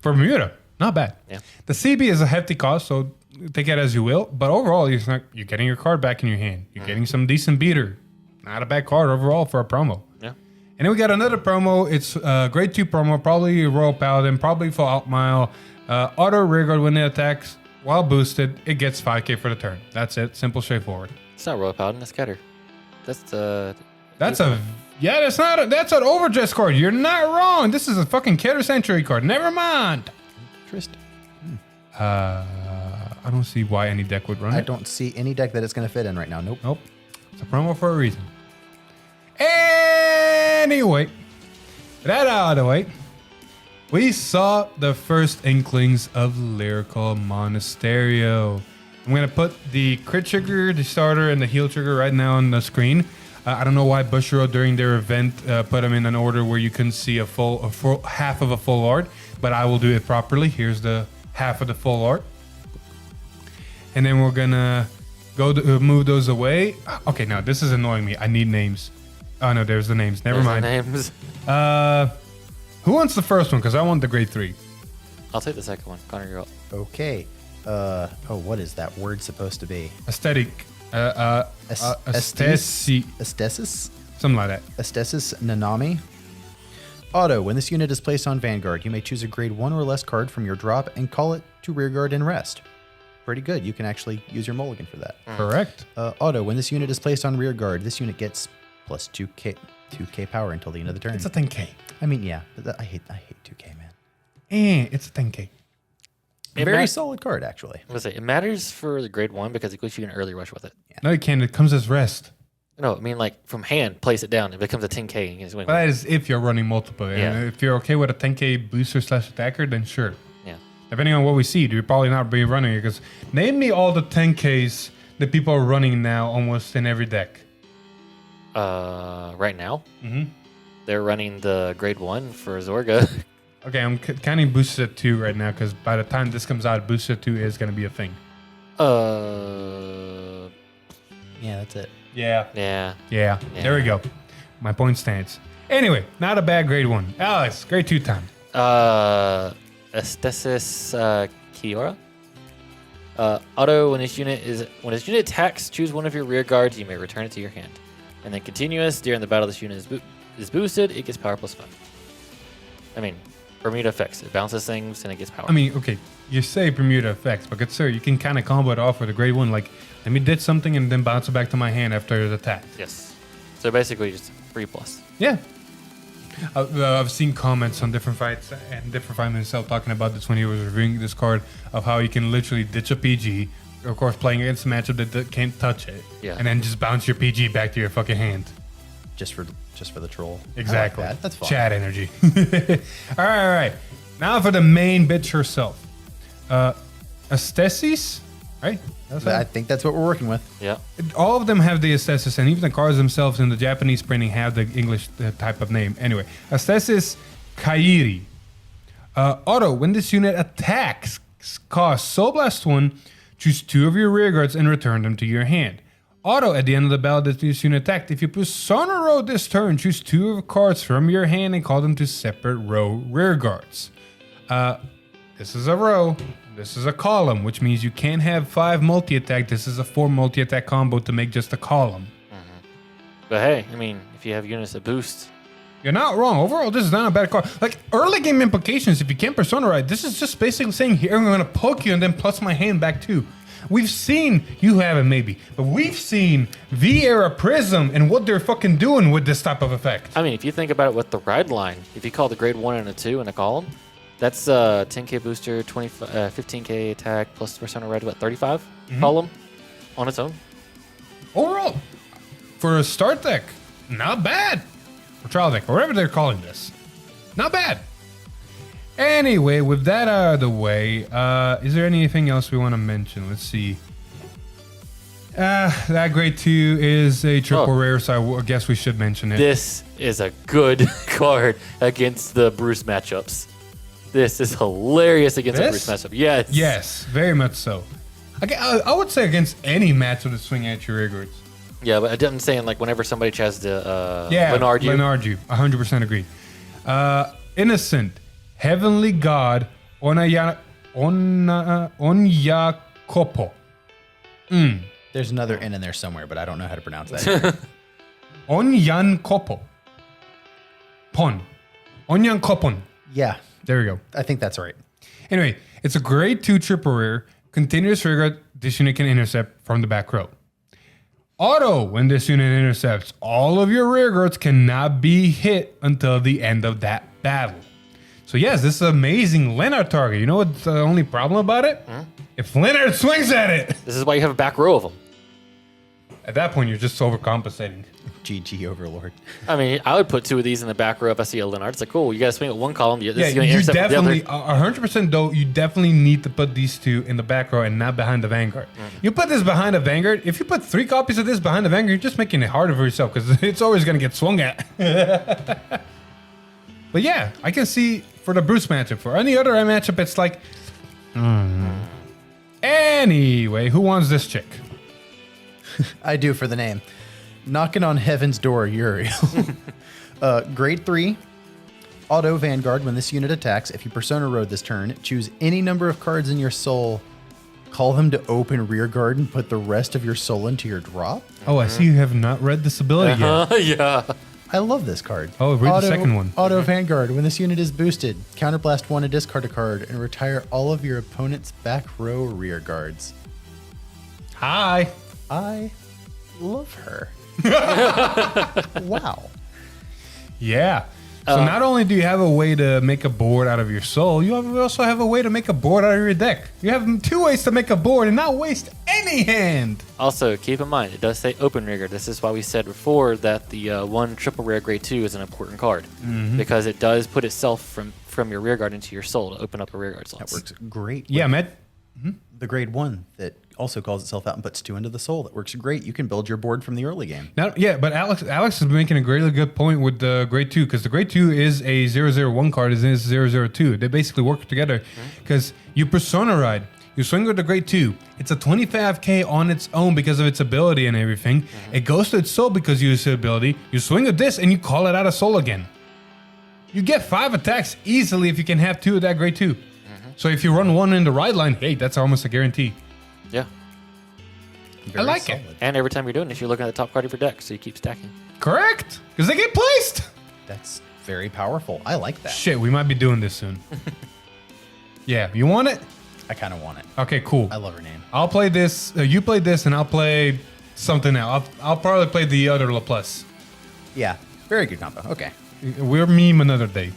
Speaker 1: For Bermuda, not bad.
Speaker 3: Yeah.
Speaker 1: The CB is a hefty cost, so take it as you will. But overall, you're getting your card back in your hand. You're getting some decent beater. Not a bad card overall for a promo.
Speaker 3: Yeah.
Speaker 1: And then we got another promo. It's a grade 2 promo, probably Royal Paladin, probably for Outmile. Auto rearguard when it attacks, while boosted, it gets 5k for the turn. That's it. Simple, straightforward.
Speaker 3: It's not Royal Paladin, it's Scatter. That's an
Speaker 1: overdress card. You're not wrong. This is a fucking Keter Century card. Never mind.
Speaker 2: Interesting.
Speaker 1: I don't see why any deck would run it.
Speaker 2: I don't see any deck that it's going to fit in right now. Nope.
Speaker 1: It's a promo for a reason. Anyway, that out of the way, we saw the first inklings of Lyrical Monasterio. I'm going to put the crit trigger, the starter, and the heal trigger right now on the screen. I don't know why Bushiroad during their event put them in an order where you couldn't see a full half of a full art, but I will do it properly. Here's the half of the full art. And then we're going to go move those away. Okay, now this is annoying me. I need names. Oh, no, there's the names. Never mind.
Speaker 3: Names.
Speaker 1: Who wants the first one? Because I want the grade 3.
Speaker 3: I'll take the second one. Connor, you're up.
Speaker 2: Okay. What is that word supposed to be?
Speaker 1: Aesthetic.
Speaker 2: Aesthesis?
Speaker 1: Something like that.
Speaker 2: Aesthesis Nanami. Otto, when this unit is placed on Vanguard, you may choose a grade 1 or less card from your drop and call it to rearguard and rest. Pretty good. You can actually use your mulligan for that.
Speaker 1: Correct.
Speaker 2: Otto, when this unit is placed on rearguard, this unit gets plus 2k power until the end of the turn.
Speaker 1: It's a 10k.
Speaker 2: I mean, yeah, but I hate 2k, man.
Speaker 1: It's a 10k.
Speaker 2: Very solid card, actually.
Speaker 3: I was gonna say, it matters for the grade 1 because it gives you an early rush with it.
Speaker 2: Yeah.
Speaker 1: No, you can't. It comes as rest.
Speaker 3: No, I mean like from hand, place it down. It becomes a 10k. And you just win.
Speaker 1: But that is if you're running multiple.
Speaker 3: Yeah.
Speaker 1: And if you're okay with a 10k booster / attacker, then sure.
Speaker 3: Yeah.
Speaker 1: Depending on what we see, you'll probably not be running it. Because name me all the 10ks that people are running now almost in every deck.
Speaker 3: Right now, they're running the grade 1 for Zorga.
Speaker 1: Okay, I'm counting boosted at 2 right now because by the time this comes out, boosted 2 is going to be a thing.
Speaker 2: Yeah, that's it.
Speaker 1: Yeah.
Speaker 3: Yeah.
Speaker 1: There we go. My point stands. Anyway, not a bad grade 1. Alex, grade 2 time.
Speaker 3: Aesthesis Kiora. Auto, when this unit attacks, choose one of your rear guards. You may return it to your hand. And then continuous, during the battle this unit is boosted, it gets power +5. I mean, Bermuda effects. It bounces things and it gets power.
Speaker 1: I mean, okay, you say Bermuda effects, but good sir, you can kind of combo it off with a grade 1. Like, let me ditch something and then bounce it back to my hand after it attacks.
Speaker 3: Yes. So basically just 3+.
Speaker 1: Yeah. I've seen comments on different fights and different fight himself talking about this when he was reviewing this card of how you can literally ditch a PG, of course playing against a matchup that can't touch it, and then just bounce your PG back to your fucking hand.
Speaker 2: Just for the troll.
Speaker 1: Exactly.
Speaker 2: I like that. That's fun.
Speaker 1: Chat energy. all right. Now for the main bitch herself. Aesthesis? Right?
Speaker 2: I think that's what we're working with.
Speaker 3: Yeah.
Speaker 1: All of them have the aesthesis, and even the cards themselves in the Japanese printing have the English type of name. Anyway, aesthesis Kairi. Otto, when this unit attacks, cost Soul Blast 1, choose 2 of your rear guards and return them to your hand. Otto, at the end of the battle that this unit attacked, if you Persona row this turn, choose 2 of cards from your hand and call them to separate row rear guards. This is a row. This is a column, which means you can't have 5 multi-attack. This is a 4 multi-attack combo to make just a column.
Speaker 3: But hey, I mean, if you have units that boost,
Speaker 1: You're not wrong. Overall, this is not a bad card. Like, early game implications, if you can't Persona ride, this is just basically saying, here, I'm going to poke you and then plus my hand back too. We've seen, you haven't maybe, but we've seen V-Era Prism and what they're fucking doing with this type of effect.
Speaker 3: I mean, if you think about it with the ride line, if you call the grade 1 and a 2 in a column, that's 10k booster, 15k attack, plus Persona ride, what, 35 column on its own?
Speaker 1: Overall, for a start deck, not bad. Or trial deck, or whatever they're calling this. Not bad. Anyway, with that out of the way, is there anything else we want to mention? Let's see. That grade 2 is a triple rare, so I guess we should mention it.
Speaker 3: This is a good card against the Bruce matchups. This is hilarious against a Bruce matchup. Yes.
Speaker 1: Yes, very much so. I would say against any match with a swing at your rearguards.
Speaker 3: Yeah, but I'm saying like whenever somebody tries to
Speaker 1: Leonard you. 100% agree. Innocent, Heavenly God, Onyakopo.
Speaker 2: There's another N in there somewhere, but I don't know how to pronounce that.
Speaker 1: Onyankopo. Onyankopon.
Speaker 2: Yeah,
Speaker 1: There we go.
Speaker 2: I think that's right.
Speaker 1: Anyway, it's a grade 2 triple rare. Continuous rearguard, this unit can intercept from the back row. Otto, when this unit intercepts, all of your rearguards cannot be hit until the end of that battle. So yes, this is an amazing Leonard target. You know what's the only problem about it? If Leonard swings at it!
Speaker 3: This is why you have a back row of them.
Speaker 1: At that point, you're just overcompensating.
Speaker 2: GG Overlord.
Speaker 3: I mean, I would put 2 of these in the back row if I see a Leonard. It's like, cool, you got to swing at one column. This is going to
Speaker 1: you
Speaker 3: intercept
Speaker 1: definitely,
Speaker 3: the other.
Speaker 1: 100% though, you definitely need to put these 2 in the back row and not behind the Vanguard. You put this behind the Vanguard, if you put 3 copies of this behind the Vanguard, you're just making it harder for yourself because it's always going to get swung at. But yeah, I can see for the Bruce matchup. For any other matchup, it's like... Anyway, who wants this chick?
Speaker 2: I do for the name. Knocking on Heaven's Door, Uriel. Grade 3, Auto Vanguard. When this unit attacks, if you Persona Road this turn, choose any number of cards in your soul, call them to open rear guard, and put the rest of your soul into your drop.
Speaker 1: Oh, I see you have not read this ability yet.
Speaker 3: Yeah.
Speaker 2: I love this card.
Speaker 1: Oh, read the second one.
Speaker 2: Auto Vanguard. When this unit is boosted, counterblast 1 and discard a card and retire all of your opponent's back row rear guards.
Speaker 1: Hi.
Speaker 2: I love her. Wow.
Speaker 1: Yeah. So not only do you have a way to make a board out of your soul, you also have a way to make a board out of your deck. You have 2 ways to make a board and not waste any hand.
Speaker 3: Also, keep in mind, it does say open rearguard. This is why we said before that the 1 triple rare grade 2 is an important card. Because it does put itself from your rearguard into your soul to open up a rearguard slot.
Speaker 2: That works great.
Speaker 1: Yeah, Matt.
Speaker 2: The grade 1 that also calls itself out and puts 2 into the soul. That works great. You can build your board from the early game.
Speaker 1: Now, yeah, but Alex is making a really good point with the grade 2 because the grade 2 is a 001 card, is 002. They basically work together because you Persona ride, you swing with the grade 2. It's a 25k on its own because of its ability and everything. It goes to its soul because you use the ability. You swing with this and you call it out of soul again. You get 5 attacks easily if you can have 2 of that grade 2. So if you run 1 in the ride line, hey, that's almost a guarantee.
Speaker 3: Yeah.
Speaker 2: Very
Speaker 1: I like
Speaker 2: solid.
Speaker 1: it.
Speaker 3: And every time you're doing this, you're looking at the top card of your deck, so you keep stacking.
Speaker 1: Correct. Because they get placed.
Speaker 2: That's very powerful. I like that.
Speaker 1: Shit, we might be doing this soon. Yeah, you want it?
Speaker 2: I kind of want it.
Speaker 1: Okay, cool.
Speaker 2: I love her name.
Speaker 1: I'll play this. You play this, and I'll play something else. I'll probably play the other LaPlus.
Speaker 2: Yeah. Very good combo. Okay.
Speaker 1: We'll meme another day.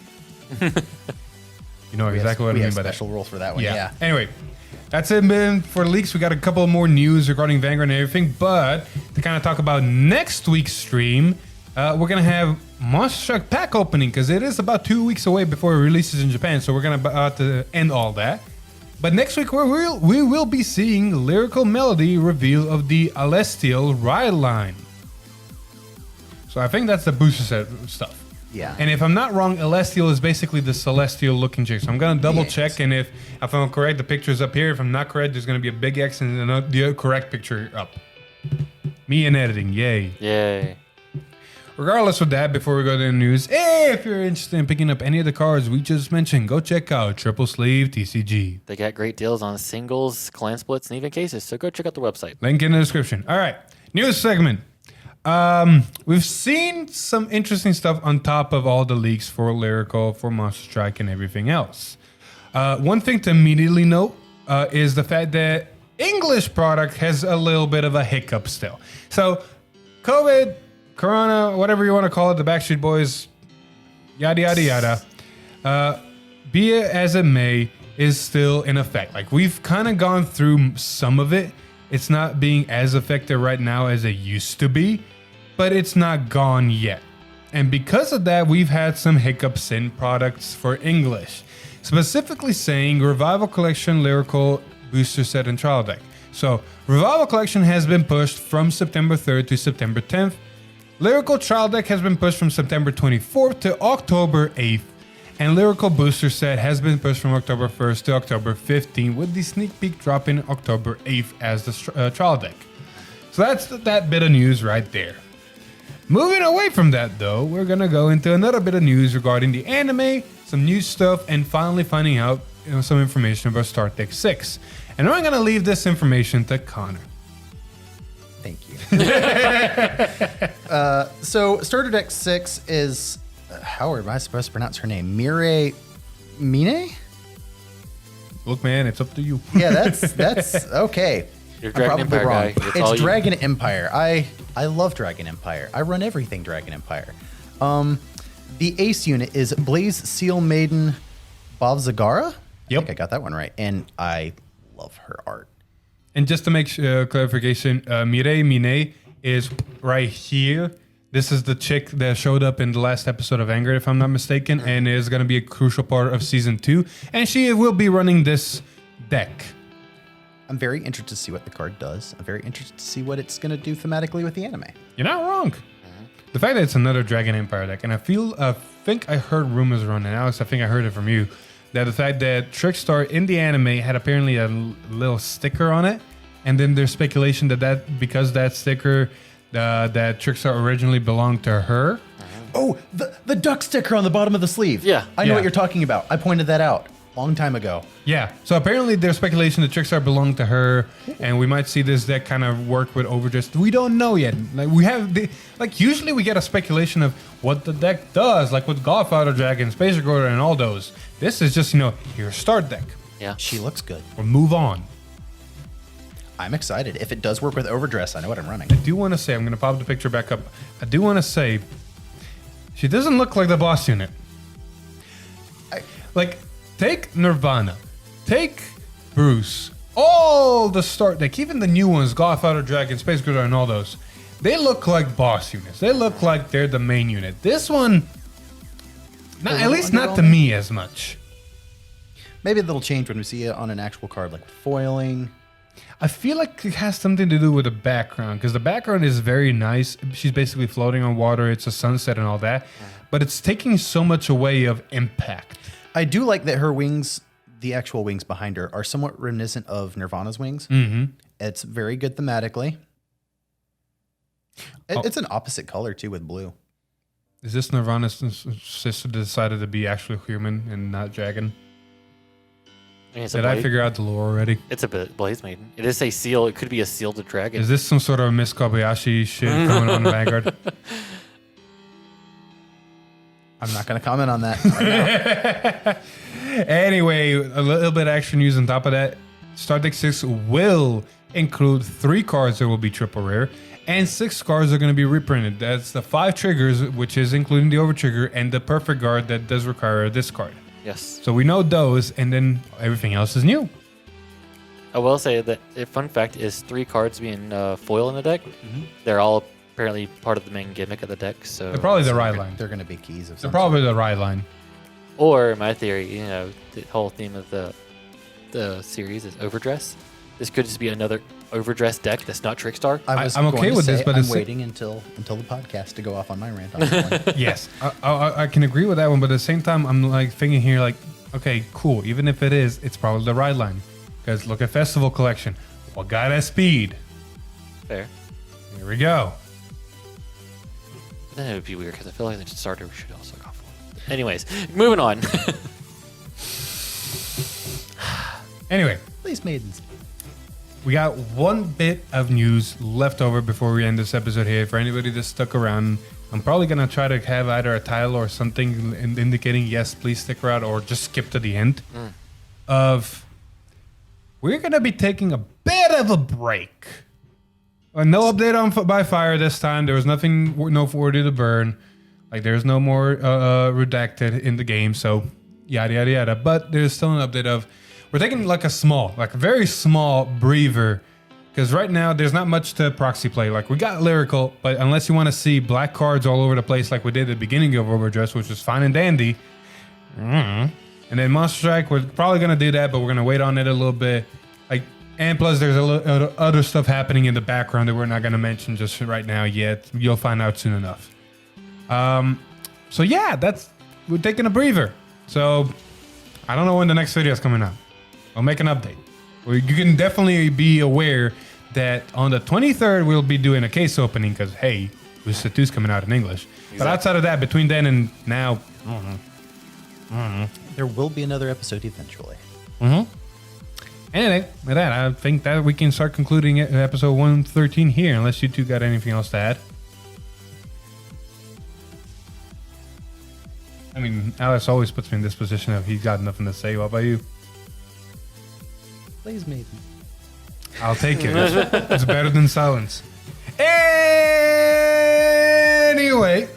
Speaker 1: You know
Speaker 2: We
Speaker 1: exactly what I
Speaker 2: have
Speaker 1: mean by that.
Speaker 2: special rules for that one. Yeah.
Speaker 1: Anyway, that's it, man, for leaks. We got a couple more news regarding Vanguard and everything. But to kind of talk about next week's stream, we're going to have Monster Truck pack opening because it is about 2 weeks away before it releases in Japan. So we're going to about to end all that. But next week we will be seeing Lyrical Melody reveal of the Celestial Ride line. So I think that's the booster set stuff.
Speaker 2: Yeah.
Speaker 1: And if I'm not wrong, Celestial is basically the celestial looking chick. So I'm gonna double
Speaker 2: Yes.
Speaker 1: check, and if I'm correct, the picture's up here. If I'm not correct, there's gonna be a big X and the correct picture up. Me and editing, yay.
Speaker 3: Yay.
Speaker 1: Regardless of that, before we go to the news, if you're interested in picking up any of the cards we just mentioned, go check out Triple Slave TCG.
Speaker 3: They got great deals on singles, clan splits, and even cases. So go check out the website.
Speaker 1: Link in the description. All right, news segment. We've seen some interesting stuff on top of all the leaks for Lyrical, for Monster Strike, and everything else. One thing to immediately note is the fact that English product has a little bit of a hiccup still. So, COVID, Corona, whatever you want to call it, the Backstreet Boys, yada, yada, yada. Be it as it may, is still in effect. Like, we've kind of gone through some of it. It's not being as effective right now as it used to be, but it's not gone yet. And because of that, we've had some hiccups in products for English. Specifically saying Revival Collection Lyrical Booster Set and Trial Deck. So, Revival Collection has been pushed from September 3rd to September 10th. Lyrical Trial Deck has been pushed from September 24th to October 8th. And Lyrical Booster Set has been pushed from October 1st to October 15th, with the sneak peek dropping October 8th as the trial deck. So that's that bit of news right there. Moving away from that though, we're gonna go into another bit of news regarding the anime, some new stuff, and finally finding out some information about Start Deck 6. And I'm gonna leave this information to Connor.
Speaker 2: Thank you. So Starter Deck 6 is, how am I supposed to pronounce her name? Mine?
Speaker 1: Look, man, it's up to you.
Speaker 2: Yeah, that's okay.
Speaker 3: You're Dragon Empire guy. It's all
Speaker 2: It's
Speaker 3: you.
Speaker 2: Dragon Empire. I love Dragon Empire. I run everything Dragon Empire. The ace unit is Blaze Seal Maiden Bavzagara.
Speaker 1: Yep.
Speaker 2: I think I got that one right. And I love her art.
Speaker 1: And just to make clarification, Mine is right here. This is the chick that showed up in the last episode of Vanguard, if I'm not mistaken, and is going to be a crucial part of Season 2. And she will be running this deck.
Speaker 2: I'm very interested to see what the card does. I'm very interested to see what it's going to do thematically with the anime.
Speaker 1: You're not wrong. The fact that it's another Dragon Empire deck, and I think I heard rumors around it, Alex, I think I heard it from you, that the fact that Trickstar in the anime had apparently a little sticker on it, and then there's speculation that because that sticker, that Trickstar originally belonged to her.
Speaker 2: Oh, the duck sticker on the bottom of the sleeve.
Speaker 3: Yeah.
Speaker 2: I know
Speaker 1: Yeah.
Speaker 2: what you're talking about. I pointed that out a long time ago.
Speaker 1: Yeah. So apparently there's speculation that Trickstar belonged to her, and we might see this deck kind of work with Overdress. We don't know yet. Like usually we get a speculation of what the deck does, like with Godfather Dragon, Space Recorder, and all those. This is just, here's Start Deck.
Speaker 3: Yeah.
Speaker 2: She looks good.
Speaker 1: Or move on.
Speaker 2: I'm excited. If it does work with Overdress, I know what I'm running.
Speaker 1: I do want to say, I'm going to pop the picture back up. I do want to say, she doesn't look like the boss unit. Take Nirvana, take Bruce, all the Start Deck, even the new ones, Godfather Dragon, Space Grider, and all those. They look like boss units. They look like they're the main unit. This one, at least not to me as much.
Speaker 2: Maybe that'll change when we see it on an actual card, like foiling.
Speaker 1: I feel like it has something to do with the background, because the background is very nice. She's basically floating on water. It's a sunset and all that, but it's taking so much away of impact.
Speaker 2: I do like that her wings, the actual wings behind her, are somewhat reminiscent of Nirvana's wings.
Speaker 1: Mm-hmm.
Speaker 2: It's very good thematically. It's an opposite color, too, with blue.
Speaker 1: Is this Nirvana's sister decided to be actually human and not dragon? Did I figure out the lore already?
Speaker 3: It's a Blaze Maiden. It is a seal. It could be a seal to dragon.
Speaker 1: Is this some sort of Miss Kobayashi shit going on in Vanguard?
Speaker 2: I'm not going to comment on that right now.
Speaker 1: Anyway, a little bit of extra news on top of that. Start Deck 6 will include 3 cards that will be triple rare, and 6 cards are going to be reprinted. That's the 5 triggers, which is including the over trigger, and the perfect guard that does require a discard.
Speaker 3: Yes.
Speaker 1: So we know those, and then everything else is new.
Speaker 3: I will say that a fun fact is 3 cards being foil in the deck. Mm-hmm. They're all apparently part of the main gimmick of the deck. So
Speaker 1: They're probably the ride line.
Speaker 2: They're going to be keys of
Speaker 1: They're
Speaker 2: some
Speaker 1: probably the ride line.
Speaker 3: Or my theory, the whole theme of the the series is Overdress. This could just be another Overdress deck that's not Trickstar.
Speaker 1: I'm okay with this, but
Speaker 2: I'm
Speaker 1: it's-
Speaker 2: waiting until the podcast to go off on my rant on this one.
Speaker 1: Yes, I can agree with that one, but at the same time, I'm like thinking here, like, okay, cool. Even if it is, it's probably the right line. Because look at Festival Collection. What got at speed?
Speaker 3: Fair.
Speaker 1: Here we go.
Speaker 3: Then it would be weird because I feel like the starter should also go for. Anyways, moving on.
Speaker 1: Anyway,
Speaker 2: Please, maidens.
Speaker 1: we got one bit of news left over before we end this episode here. For anybody that stuck around, I'm probably going to try to have either a title or something indicating, yes, please stick around, or just skip to the end. We're going to be taking a bit of a break. No update on By Fire this time. There was nothing, no 40 to burn. Like, there's no more redacted in the game, so yada, yada, yada. But there's still an update of, we're taking like a very small breather. Because right now, there's not much to proxy play. Like, we got Lyrical, but unless you want to see black cards all over the place like we did at the beginning of Overdress, which was fine and dandy. And then Monster Strike, we're probably going to do that, but we're going to wait on it a little bit. Like, and plus, there's a little other stuff happening in the background that we're not going to mention just right now yet. You'll find out soon enough. So yeah, we're taking a breather. So I don't know when the next video is coming out. I'll make an update. Well, you can definitely be aware that on the 23rd, we'll be doing a case opening because, hey, Lucifer 2 is coming out in English. Exactly. But outside of that, between then and now,
Speaker 2: There will be another episode eventually.
Speaker 1: Anyway, with that, I think that we can start concluding episode 113 here, unless you two got anything else to add. I mean, Alex always puts me in this position of he's got nothing to say. What about you?
Speaker 2: Please, maiden.
Speaker 1: I'll take it. It's better than silence. Anyway,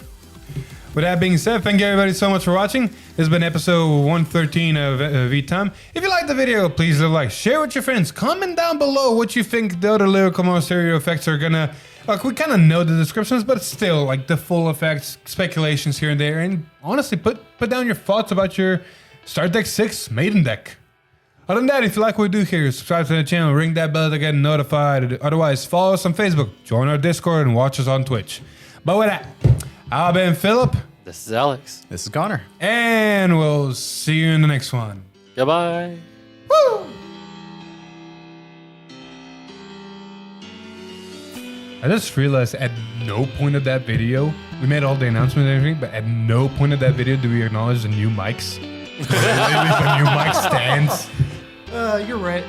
Speaker 1: with that being said, thank you everybody so much for watching. This has been episode 113 of V-Time. If you liked the video, please leave a like, share with your friends, comment down below what you think the other Lyrical Monasterio effects are gonna. Like, we kind of know the descriptions, but still, like, the full effects, speculations here and there, and honestly, put down your thoughts about your Start Deck 6 Maiden deck. Other than that, if you like what we do here, subscribe to the channel, ring that bell to get notified. Otherwise, follow us on Facebook, join our Discord, and watch us on Twitch. But with that, I've been Philip.
Speaker 3: This is Alex.
Speaker 2: This is Connor.
Speaker 1: And we'll see you in the next one.
Speaker 3: Goodbye.
Speaker 1: Woo! I just realized at no point of that video, we made all the announcements and everything, but at no point of that video do we acknowledge the new mics. The new mic stands.
Speaker 2: You're right.